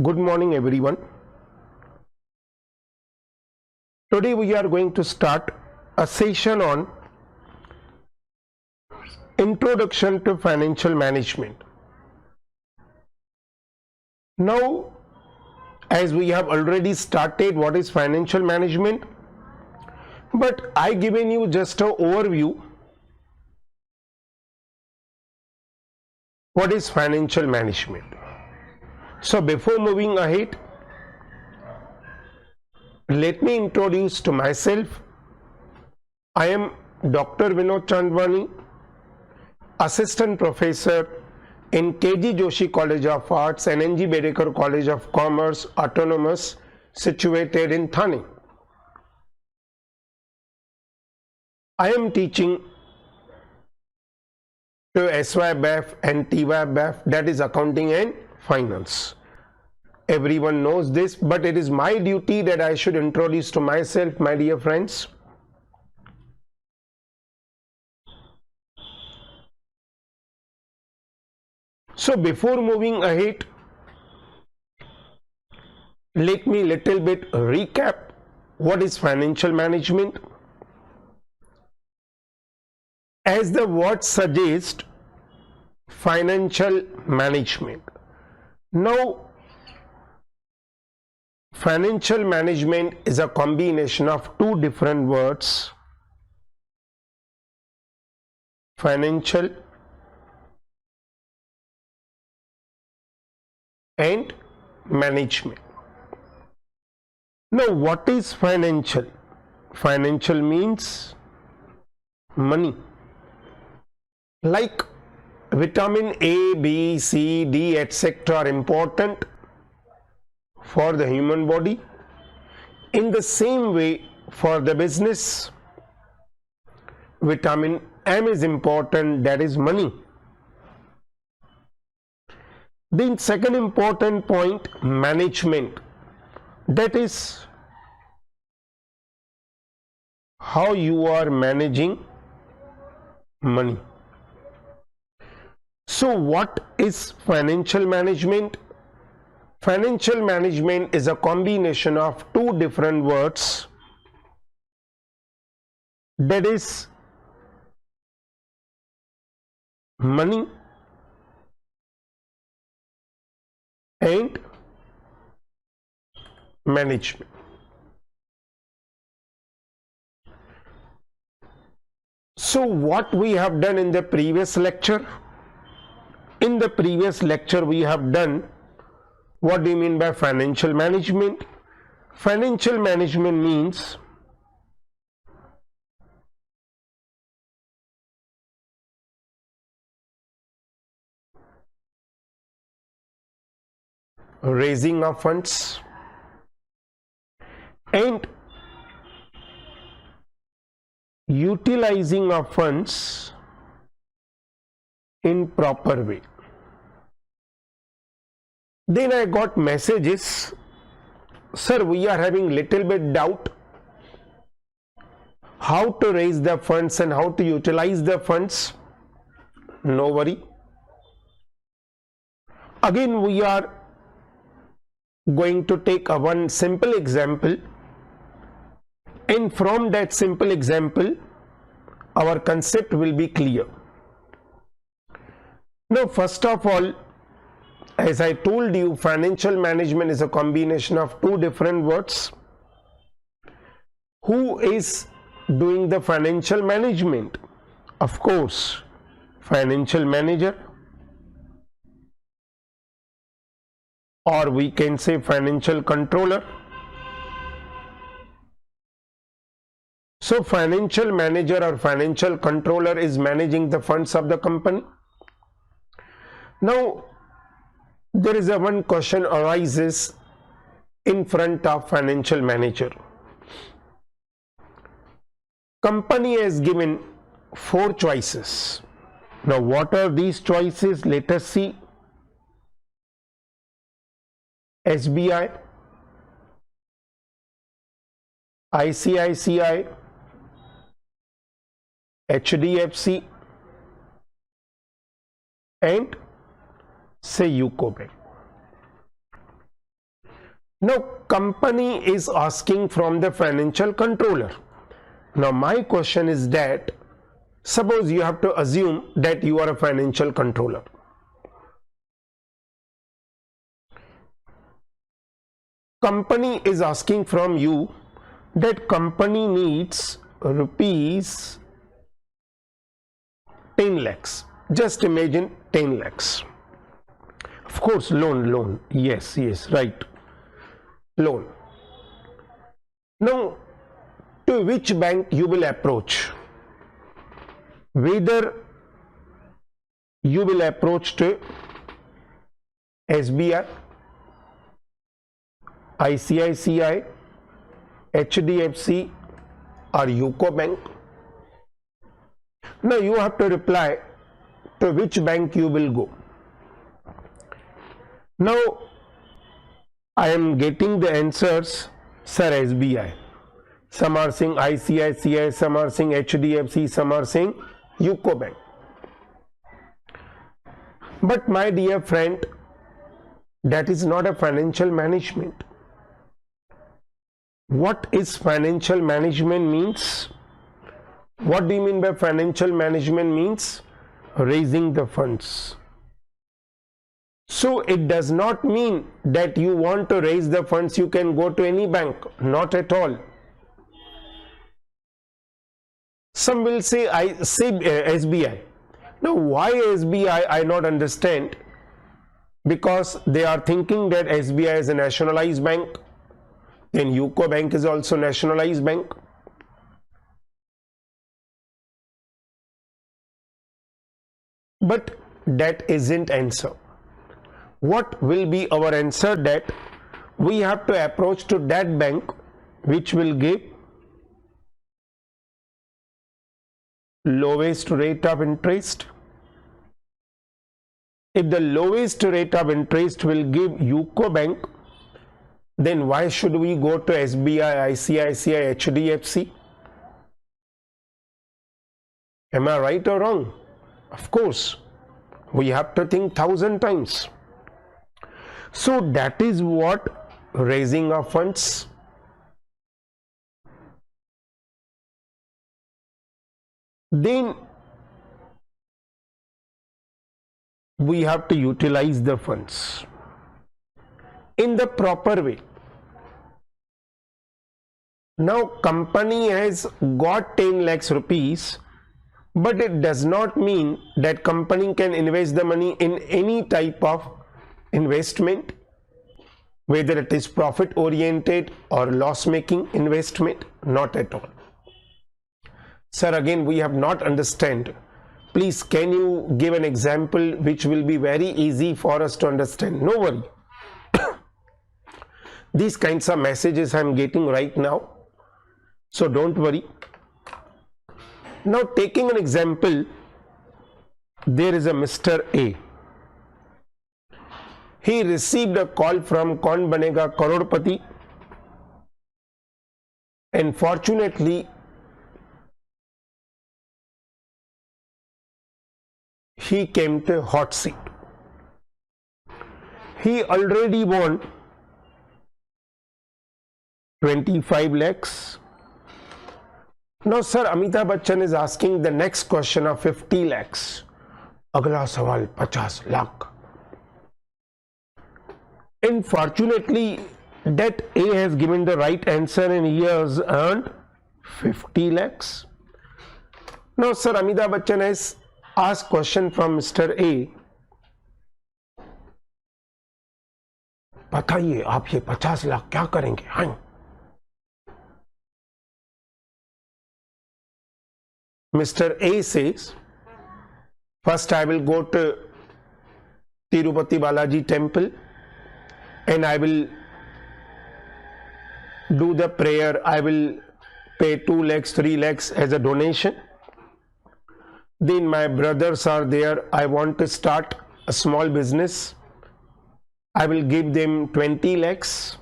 Good morning, everyone. Today we are going to start a session on Introduction to Financial Management. Now, as we have already started what is financial management, but I given you just an overview what is financial management. So before moving ahead, let me introduce to myself. I am Dr. Vinod Chandwani, Assistant Professor in KG Joshi College of Arts and NG Bedekar College of Commerce, Autonomous, situated in Thane. I am teaching to SYBF and TYBF, that is Accounting and Finance. Everyone knows this, but it is my duty that I should introduce to myself, my dear friends. So before moving ahead, let me little bit recap what is financial management. As the word suggests, financial management. Now, financial management is a combination of two different words: financial and management. Now, what is financial? Financial means money. Like vitamin A, B, C, D, etc. are important for the human body. In the same way, for the business, vitamin M is important, that is money. Then second important point, management. That is how you are managing money. So what is financial management? Financial management is a combination of two different words, that is money and management. So what we have done in the previous lecture? In the previous lecture we have done, what do you mean by financial management? Financial management means raising of funds and utilizing of funds in proper way. Then I got messages, sir, we are having little bit doubt how to raise the funds and how to utilize the funds. No worry. Again we are going to take a one simple example, and from that simple example our concept will be clear. Now, first of all, as I told you, financial management is a combination of two different words. Who is doing the financial management? Of course, financial manager, or we can say financial controller. So financial manager or financial controller is managing the funds of the company. Now, there is a one question arises in front of financial manager. Company has given 4 choices. Now, what are these choices? Let us see. SBI, ICICI, HDFC and say UCO Bank. Now company is asking from the financial controller. Now my question is that suppose you have to assume that you are a financial controller. Company is asking from you that company needs rupees 10 lakhs. Just imagine 10 lakhs. Of course, loan. Yes, right. Loan. Now, to which bank you will approach? Whether you will approach to SBI, ICICI, HDFC or UCO Bank. Now you have to reply to which bank you will go. Now I am getting the answers, sir, SBI. Some are saying ICICI, some are saying HDFC, some are saying UCO Bank. But my dear friend, that is not a financial management. What is financial management means? What do you mean by financial management means? Raising the funds. So it does not mean that you want to raise the funds, you can go to any bank. Not at all. Some will say SBI. Now why SBI? I not understand. Because they are thinking that SBI is a nationalized bank. Then UCO Bank is also nationalized bank. But that isn't answer. What will be our answer? That we have to approach to that bank which will give lowest rate of interest. If the lowest rate of interest will give UCO Bank, then why should we go to SBI, ICICI, HDFC? Am I right or wrong? Of course, we have to think 1,000 times. So that is what raising of funds. Then we have to utilize the funds in the proper way. Now company has got 10 lakhs rupees, but it does not mean that company can invest the money in any type of investment, whether it is profit oriented or loss making investment. Not at all. Sir, again we have not understand. Please, can you give an example which will be very easy for us to understand? No worry. These kinds of messages I am getting right now, so don't worry. Now taking an example, there is a Mr. A. He received a call from Kaun Banega Crorepati, and fortunately he came to hot seat. He already won 25 lakhs. Now sir, Amitabh Bachchan is asking the next question of 50 lakhs. Agla sawal 50 lakh. And fortunately that A has given the right answer and he has earned 50 lakhs. Now sir, Amitabh Bachchan has asked question from Mr. A. बताइए आप ये 50 लाख क्या करेंगे? हाँ. Mr. A says, first I will go to Tirupati Balaji temple and I will do the prayer. I will pay 2 lakhs, 3 lakhs as a donation. Then my brothers are there. I want to start a small business. I will give them 20 lakhs.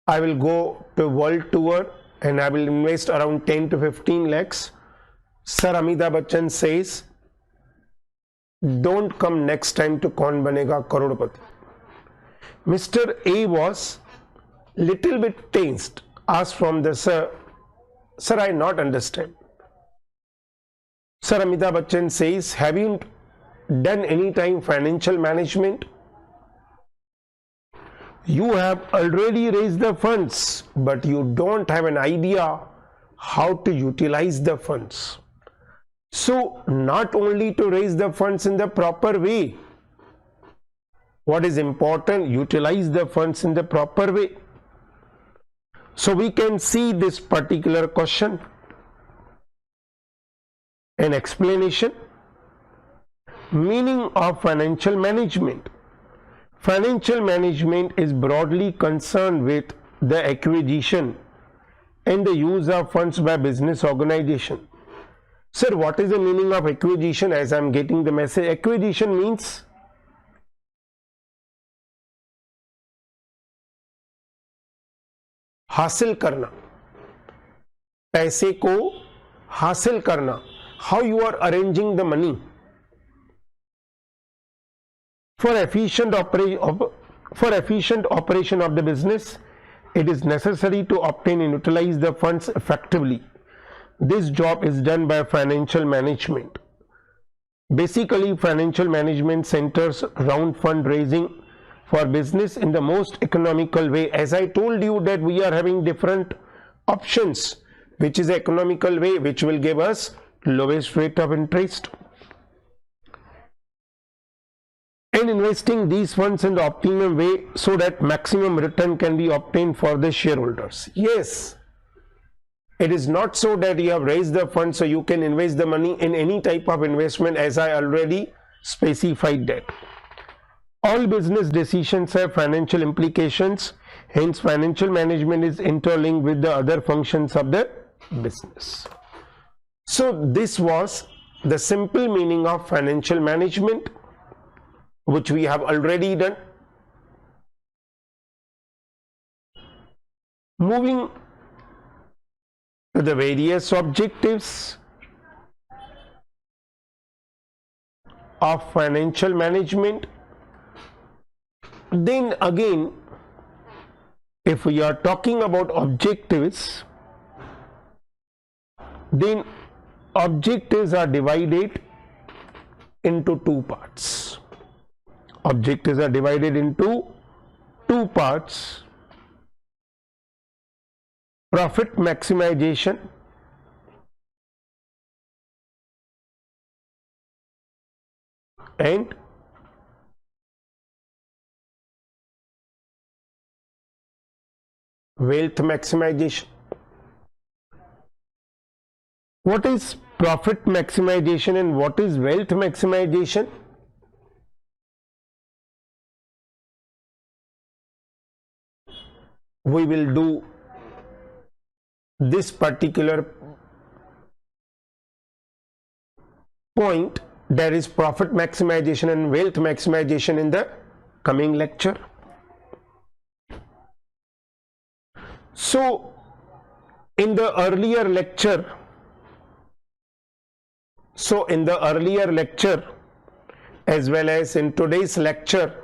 I will go to world tour and I will invest around 10 to 15 lakhs. Sir, Amitabh Bachchan says, don't come next time to Kaun Banega Crorepati. Mr. A was little bit tensed, asked from the sir, "Sir, I not understand." Sir, Amitabh Bachchan says, "Have you done any time financial management? You have already raised the funds, but you don't have an idea how to utilize the funds." So, not only to raise the funds in the proper way, what is important, utilize the funds in the proper way. So, we can see this particular question. An explanation. Meaning of financial management. Financial management is broadly concerned with the acquisition and the use of funds by business organization. Sir, what is the meaning of acquisition? As I am getting the message, acquisition means हासिल करना, पैसे को हासिल करना. How you are arranging the money for efficient operation of the business. It is necessary to obtain and utilize the funds effectively. This job is done by financial management. Basically, financial management centers around fundraising for business in the most economical way. As I told you that we are having different options, which is economical way, which will give us lowest rate of interest. And investing these funds in the optimum way so that maximum return can be obtained for the shareholders. Yes, it is not so that you have raised the funds so you can invest the money in any type of investment, as I already specified that. All business decisions have financial implications, hence financial management is interlinked with the other functions of the business. So this was the simple meaning of financial management, which we have already done. Moving to the various objectives of financial management. Then again, if we are talking about objectives, then objectives are divided into two parts. Objectives are divided into two parts: profit maximization and wealth maximization. What is profit maximization and what is wealth maximization? We will do this particular point, that is profit maximization and wealth maximization, in the coming lecture. So in the earlier lecture, as well as in today's lecture,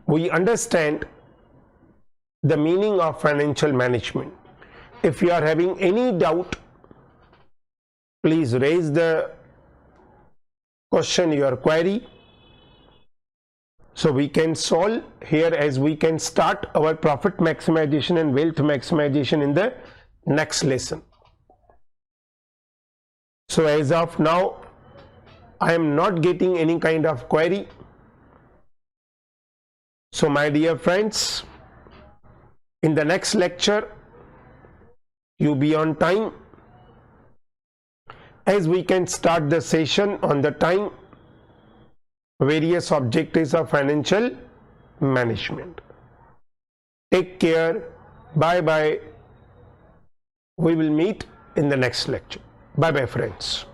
we understand the meaning of financial management. If you are having any doubt, please raise the question, your query, so we can solve here, as we can start our profit maximization and wealth maximization in the next lesson. So as of now, I am not getting any kind of query. So my dear friends, in the next lecture, you be on time, as we can start the session on the time. Various objectives of financial management. Take care. Bye bye. We will meet in the next lecture. Bye bye, friends.